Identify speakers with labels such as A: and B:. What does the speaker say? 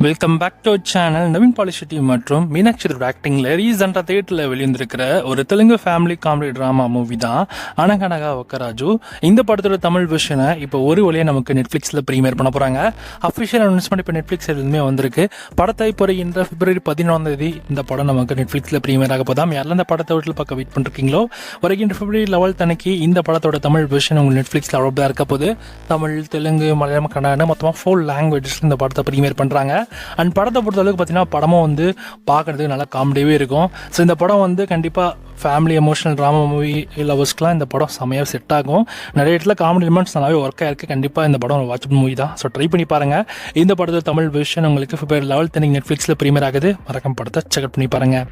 A: Welcome back to channel. Naveen Polishetty மற்றும் மீனாட்சி ஆக்டிங்ல ரீசெண்டாக தேட்டரில் வெளியிருந்திருக்கிற ஒரு Telugu family comedy drama movie தான் அனகனகா ஒக்கராஜு. இந்த படத்தோட தமிழ் வெர்ஷனை இப்போ ஒரு வழியாக நமக்கு நெட்ஃப்ளிக்ஸில் ப்ரீமியர் பண்ண போகிறாங்க. அஃபிஷியல் அனௌன்ஸ்மெண்ட் இப்போ நெட்ஃப்ளிக்ஸ் எதுவுமே வந்திருக்கு. படத்தை போகிற பிப்ரவரி 14 இந்த படம் நமக்கு நெட்ஃப்ளிக்ஸில் ப்ரீமியர் ஆக போதாம். யாரெல்லாம் இந்த படத்தை வீட்டில் பார்க்க வெயிட் பண்ணிருக்கீங்களோ வருகின்ற பிப்ரவரி 11 அன்னைக்கு இந்த படத்தோட தமிழ் வெர்ஷன் உங்களுக்கு நெட்ஃப்ளிக்ஸில் அவ்வளோ இருக்க போது. தமிழ், தெலுங்கு, மலையாளம், கன்னடம் மொத்தமாக 4 லாங்குவேஜஸ் இந்த படத்தை ப்ரீமியர் பண்ணுறாங்க. அண்ட் படத்தை பொறுத்தளவுக்கு பார்த்தீங்கன்னா படமும் பார்க்குறதுக்கு நல்லா காமெடியாகவே இருக்கும். ஸோ இந்த படம் கண்டிப்பாக ஃபேமிலி எமோஷனல் ட்ராமா மூவி லவர்ஸ்க்குலாம் இந்த படம் செம்மையாக செட் ஆகும். நிறைய இடத்துல காமெடி எலிமெண்ட்ஸ் நல்லாவே ஒர்க் ஆயிருக்கு. கண்டிப்பாக இந்த படம் வாட்சபிள் மூவி தான். ஸோ ட்ரை பண்ணி பாருங்கள். இந்த படத்தில் தமிழ் வெர்ஷன் உங்களுக்கு பிப்ரவரி 11 நெட்ஃப்ளிக்ஸில் ப்ரீமியர் ஆகுது. மறக்காம படத்தை செக் பண்ணி பாருங்கள்.